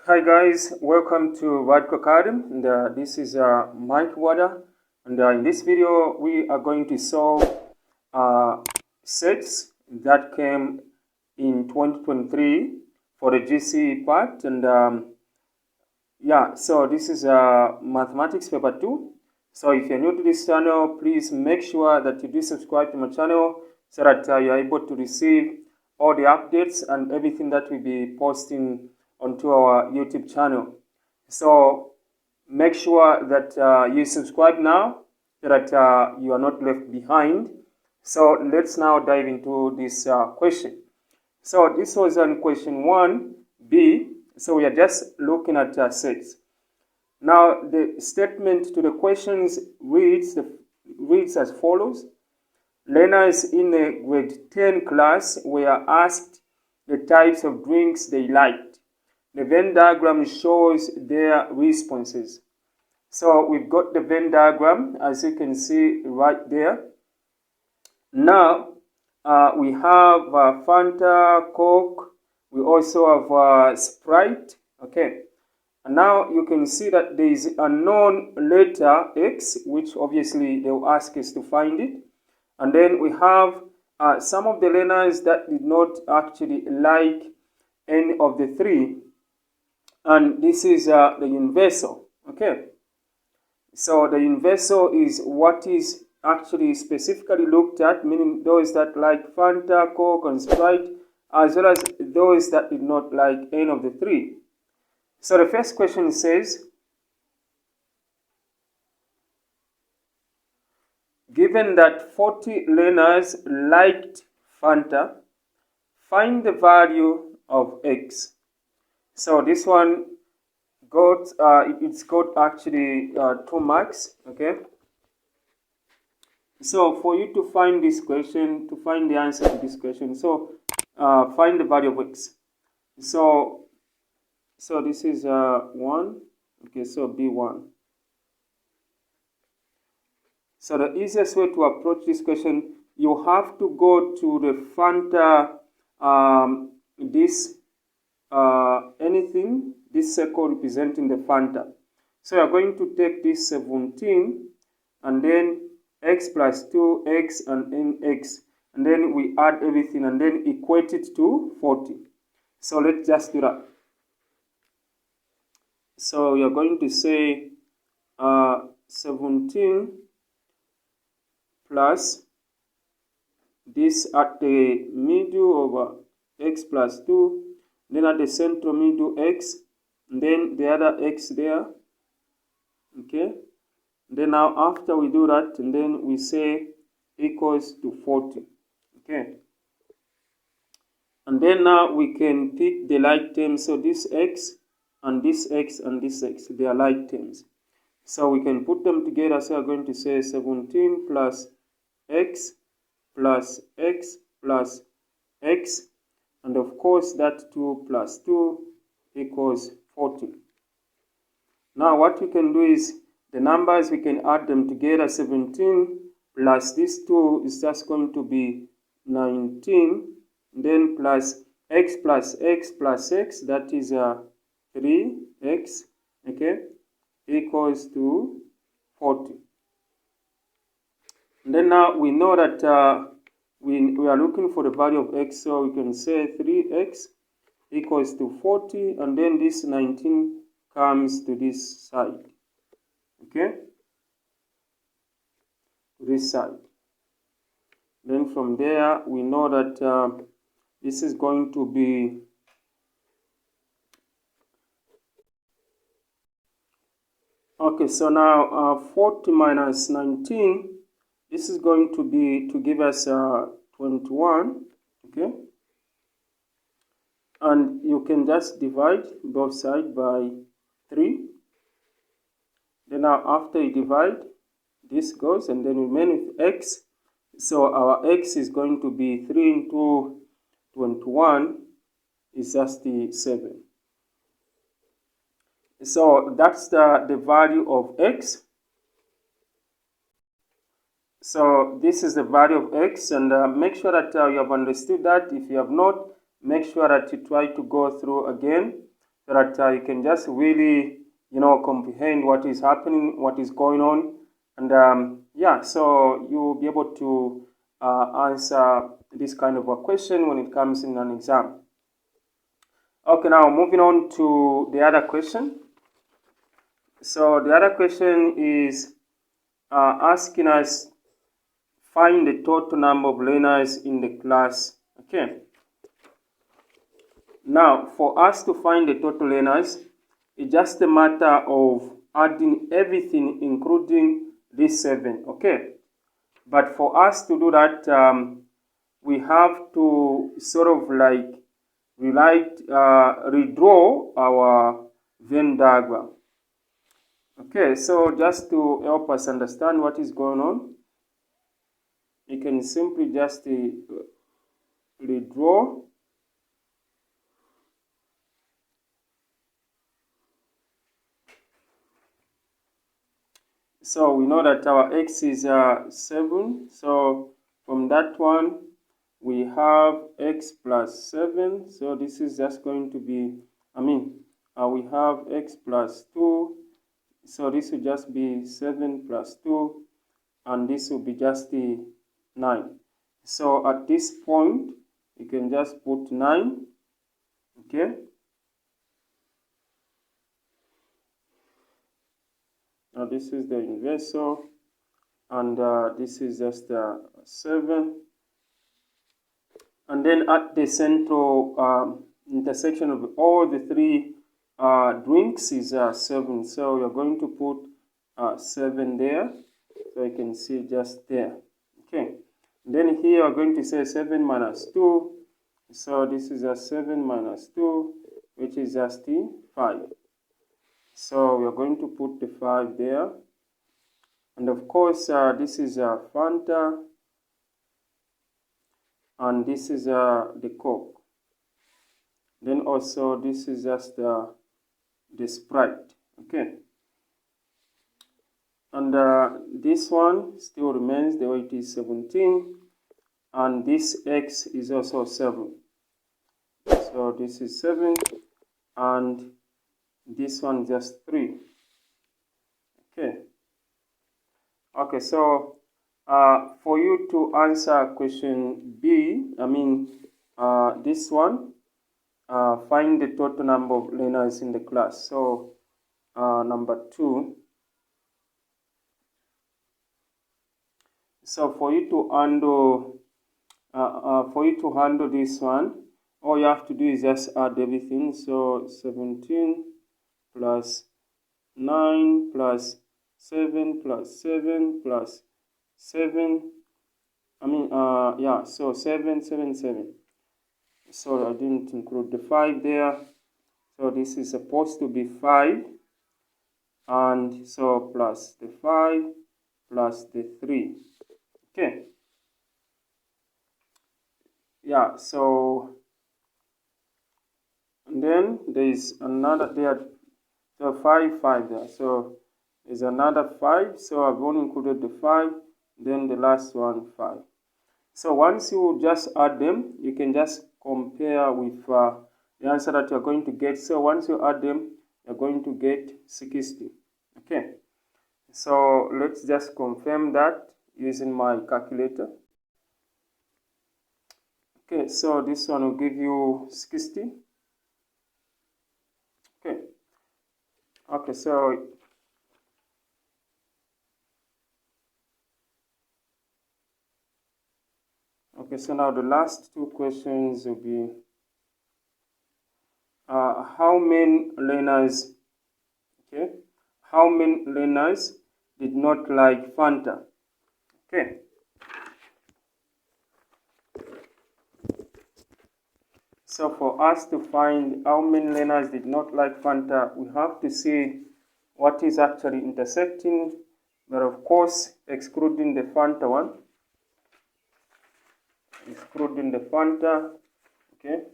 Hi guys, welcome to Radical Academy, and this is Mike Wada, and in this video we are going to solve sets that came in 2023 for the GCE part, and so this is Mathematics Paper 2. So if you're new to this channel, please make sure that you do subscribe to my channel so that you're able to receive all the updates and everything that we'll be posting onto our YouTube channel. So make sure that you subscribe now so that you are not left behind. So let's now dive into this question. So this was on question 1b. So we are just looking at sets. Now the statement to the questions reads as follows. Learners in a grade 10 class were asked the types of drinks they liked. The Venn diagram shows their responses. So we've got the Venn diagram, as you can see right there. Now we have Fanta, Coke. We also have Sprite. Okay. And now you can see that there is a known letter X, which obviously they will ask us to find it. And then we have some of the learners that did not actually like any of the three. And this is the universal. Okay. So the universal is what is actually specifically looked at, meaning those that like Fanta, Coke, and Sprite, as well as those that did not like any of the three. So the first question says, given that 40 learners liked Fanta, find the value of X. So this one got, it's got actually 2 marks, okay? So for you to find this question, to find the answer to this question, so find the value of X. So this is 1, okay, so B1. So the easiest way to approach this question, you have to go to the Fanta, this circle representing the Fanta. So you're going to take this 17 and then x plus 2x and nx, and then we add everything and then equate it to 40. So let's just do that. So you're going to say 17 plus this at the middle over x plus 2, then at the central middle x, and then the other x there, okay? Then now after we do that, and then we say equals to 40, okay? And then now we can pick the like terms, so this x and this x and this x, they are like terms. So we can put them together, so we're going to say 17 plus x plus x plus x, and of course that 2 plus 2 equals 40. Now what we can do is, the numbers, we can add them together. 17 plus this 2 is just going to be 19, then plus x plus x plus x, that is 3x, okay, equals to 40. And then now we know that we are looking for the value of x, so we can say 3x equals to 40, and then this 19 comes to this side, okay, to this side. Then from there we know that this is going to be okay. So now 40 minus 19, this is going to be to give us 21, okay? And you can just divide both sides by 3. Then now after you divide, this goes, and then we remain with x. So our x is going to be 3 into 21 is just the 7. So that's the value of x. So this is the value of x, and make sure that you have understood that. If you have not, make sure that you try to go through again so that you can just really, comprehend what is happening, what is going on. And yeah, so you'll be able to answer this kind of a question when it comes in an exam. Okay, now moving on to the other question. So the other question is asking us find the total number of learners in the class. Okay. Now, for us to find the total learners, it's just a matter of adding everything, including this 7. Okay. But for us to do that, we have to sort of like redraw our Venn diagram. Okay, so just to help us understand what is going on, you can simply just redraw. So we know that our x is 7. So from that one, we have x plus 7. So this is just going to be, we have x plus 2. So this will just be 7 plus 2. And this will be just the 9. So at this point, you can just put 9. Okay. Now this is the inverse, and this is just 7. And then at the central intersection of all the three drinks is 7. So you're going to put 7 there. So you can see just there. Okay. Then here we're going to say 7 minus 2. So this is 7 minus 2, which is just 5. So we are going to put the 5 there. And of course, this is Fanta. And this is the Coke. Then also, this is just the Sprite. Okay. And this one still remains the way it is 17. And this X is also 7. So this is 7. And this one just 3. Okay. Okay, so for you to answer question B, this one, find the total number of learners in the class. So number 2. So for you to handle this one, all you have to do is just add everything. So 17 plus 9 plus 7 plus 7 plus 7. So 7, 7, 7. So I didn't include the 5 there. So this is supposed to be 5. And so plus the 5 plus the 3. Okay. Yeah, so and then there is another there. So 5, 5 there. So there's another 5. So I've only included the 5. Then the last one, 5. So once you just add them, you can just compare with the answer that you're going to get. So once you add them, you're going to get 60. Okay. So let's just confirm that using my calculator. Okay, so this one will give you 60. Okay. Okay, so now the last two questions will be how many learners did not like Fanta? Okay. So for us to find how many learners did not like Fanta, we have to see what is actually intersecting, but of course excluding the Fanta one. Excluding the Fanta, okay.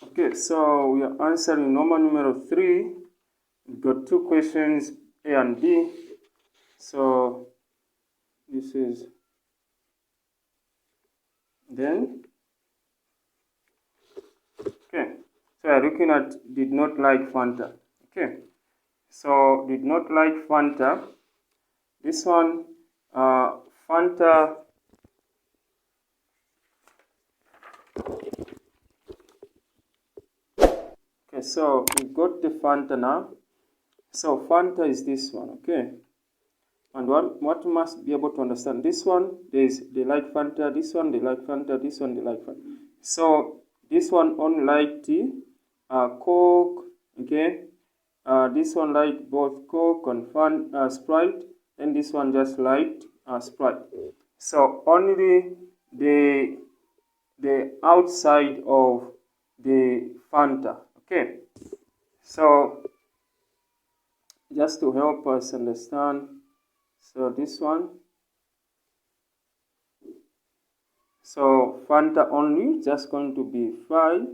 Okay, so we are answering normal numero 3, got two questions, A and B. So this is then. Okay, so we are looking at did not like Fanta. Okay, so did not like Fanta. This one, Fanta. Okay, so we've got the Fanta now. So Fanta is this one, okay? And what you must be able to understand, this one, they like Fanta, this one, they like Fanta, this one, they like Fanta. So this one only liked Coke, okay? This one liked both Coke and Sprite, and this one just liked Sprite. So only the outside of the Fanta, okay? So just to help us understand, so this one, so Fanta only just going to be 5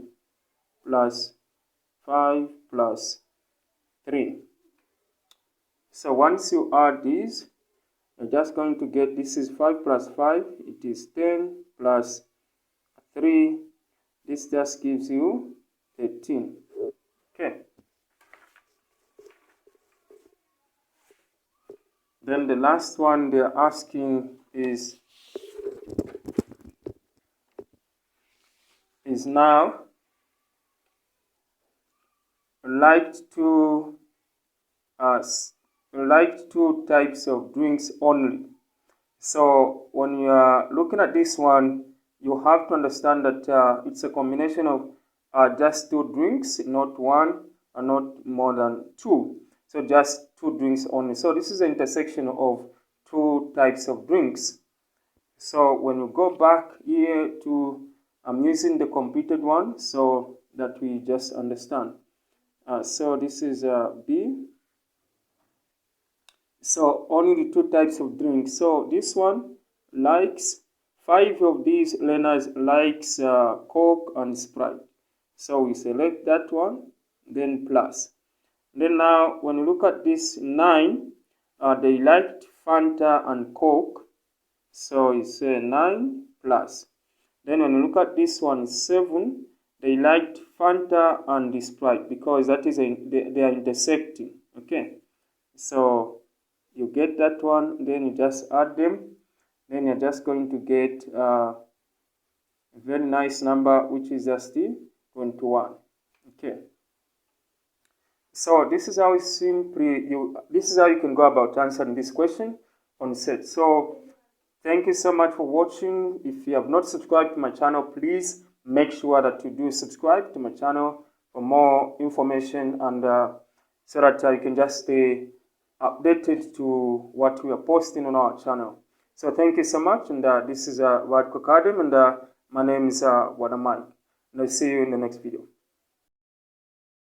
plus 5 plus 3. So once you add these, you're just going to get, this is 5 plus 5, it is 10 plus 3, this just gives you 13. Okay. Then the last one they're asking is now liked two types of drinks only. So when you are looking at this one, you have to understand that it's a combination of just 2 drinks, not 1 and not more than 2. So just 2 drinks only. So this is the intersection of 2 types of drinks. So when you go back here to, I'm using the completed one so that we just understand. So this is B. So only the 2 types of drinks. So this one likes 5 of these learners likes Coke and Sprite. So we select that one, then plus. Then now when you look at this 9, they liked Fanta and Coke. So it's 9 plus. Then when you look at this one 7, they liked Fanta and Sprite because that is they are intersecting. Okay. So you get that one, then you just add them, then you're just going to get a very nice number, which is just 21. Okay. So this is how this is how you can go about answering this question on set. So thank you so much for watching. If you have not subscribed to my channel, please make sure that you do subscribe to my channel for more information and so that you can just stay updated to what we are posting on our channel. So thank you so much, and this is Wadko Academy, and my name is Wadamai, and I'll see you in the next video.